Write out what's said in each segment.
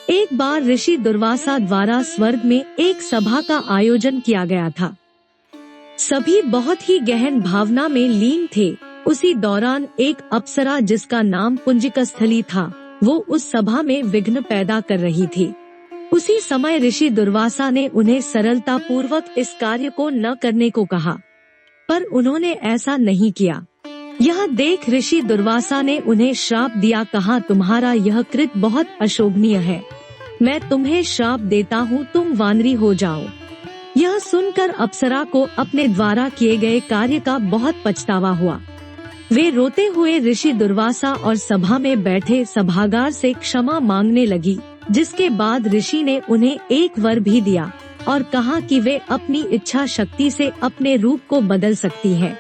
एक बार ऋषि दुर्वासा द्वारा स्वर्ग में एक सभा का आयोजन किया गया था। सभी बहुत ही गहन भावना में लीन थे। उसी दौरान एक अप्सरा जिसका नाम पुंजिकस्थली था, वो उस सभा में विघ्न पैदा कर रही थी। उसी समय ऋषि दुर्वासा ने उन्हें सरलता पूर्वक इस कार्य को न करने को कहा, पर उन्होंने ऐसा नहीं किया। यह देख ऋषि दुर्वासा ने उन्हें श्राप दिया। कहा, तुम्हारा यह कृत्य बहुत अशोभनीय है, मैं तुम्हें श्राप देता हूँ, तुम वानरी हो जाओ। यह सुनकर अप्सरा को अपने द्वारा किए गए कार्य का बहुत पछतावा हुआ। वे रोते हुए ऋषि दुर्वासा और सभा में बैठे सभागार से क्षमा मांगने लगी, जिसके बाद ऋषि ने उन्हें एक वर भी दिया और कहा कि वे अपनी इच्छा शक्ति से अपने रूप को बदल सकती हैं।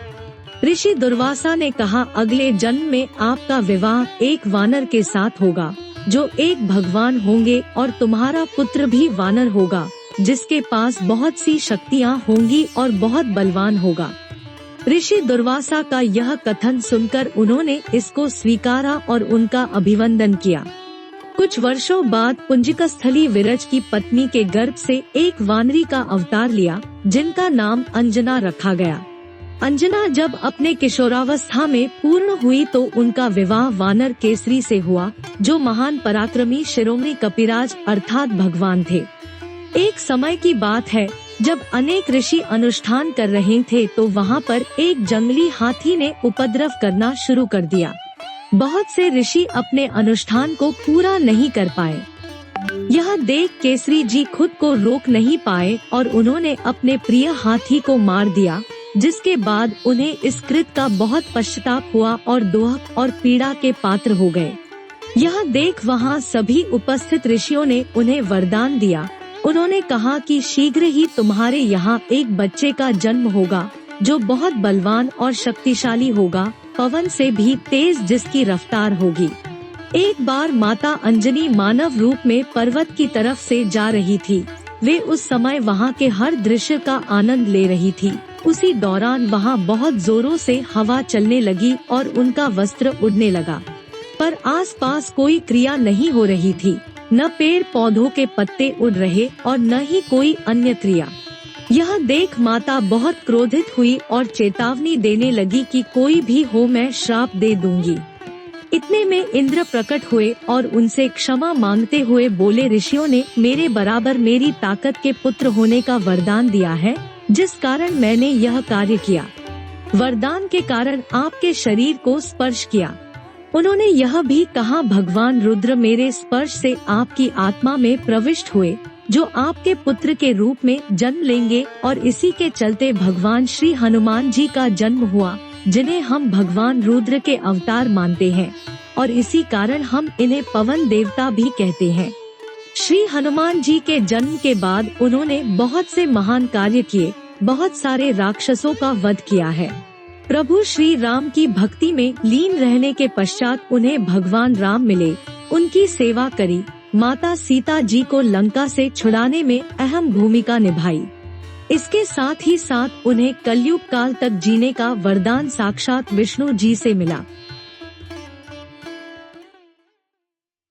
ऋषि दुर्वासा ने कहा, अगले जन्म में आपका विवाह एक वानर के साथ होगा, जो एक भगवान होंगे, और तुम्हारा पुत्र भी वानर होगा, जिसके पास बहुत सी शक्तियाँ होंगी और बहुत बलवान होगा। ऋषि दुर्वासा का यह कथन सुनकर उन्होंने इसको स्वीकारा और उनका अभिवंदन किया। कुछ वर्षों बाद पुंजिकस्थली विरज की पत्नी के गर्भ से एक वानरी का अवतार लिया, जिनका नाम अंजना रखा गया। अंजना जब अपने किशोरावस्था में पूर्ण हुई तो उनका विवाह वानर केसरी से हुआ, जो महान पराक्रमी शिरोमणि कपिराज अर्थात भगवान थे। एक समय की बात है, जब अनेक ऋषि अनुष्ठान कर रहे थे तो वहाँ पर एक जंगली हाथी ने उपद्रव करना शुरू कर दिया। बहुत से ऋषि अपने अनुष्ठान को पूरा नहीं कर पाए। यह देख केसरी जी खुद को रोक नहीं पाए और उन्होंने अपने प्रिय हाथी को मार दिया, जिसके बाद उन्हें इस कृत्य का बहुत पश्चाताप हुआ और दुख और पीड़ा के पात्र हो गए। यह देख वहाँ सभी उपस्थित ऋषियों ने उन्हें वरदान दिया। उन्होंने कहा कि शीघ्र ही तुम्हारे यहाँ एक बच्चे का जन्म होगा, जो बहुत बलवान और शक्तिशाली होगा, पवन से भी तेज जिसकी रफ्तार होगी। एक बार माता अंजनी मानव रूप में पर्वत की तरफ से जा रही थी। वे उस समय वहाँ के हर दृश्य का आनंद ले रही थी। उसी दौरान वहाँ बहुत जोरों से हवा चलने लगी और उनका वस्त्र उड़ने लगा, पर आसपास कोई क्रिया नहीं हो रही थी। न पेड़ पौधों के पत्ते उड़ रहे और न ही कोई अन्य क्रिया। यह देख माता बहुत क्रोधित हुई और चेतावनी देने लगी कि कोई भी हो, मैं श्राप दे दूंगी। इतने में इंद्र प्रकट हुए और उनसे क्षमा मांगते हुए बोले, ऋषियों ने मेरे बराबर मेरी ताकत के पुत्र होने का वरदान दिया है, जिस कारण मैंने यह कार्य किया। वरदान के कारण आपके शरीर को स्पर्श किया। उन्होंने यह भी कहा, भगवान रुद्र मेरे स्पर्श से आपकी आत्मा में प्रविष्ट हुए, जो आपके पुत्र के रूप में जन्म लेंगे, और इसी के चलते भगवान श्री हनुमान जी का जन्म हुआ, जिन्हें हम भगवान रुद्र के अवतार मानते हैं, और इसी कारण हम इन्हें पवन देवता भी कहते हैं। श्री हनुमान जी के जन्म के बाद उन्होंने बहुत से महान कार्य किए, बहुत सारे राक्षसों का वध किया है। प्रभु श्री राम की भक्ति में लीन रहने के पश्चात उन्हें भगवान राम मिले, उनकी सेवा करी, माता सीता जी को लंका से छुड़ाने में अहम भूमिका निभाई। इसके साथ ही साथ उन्हें कलयुग काल तक जीने का वरदान साक्षात विष्णु जी से मिला।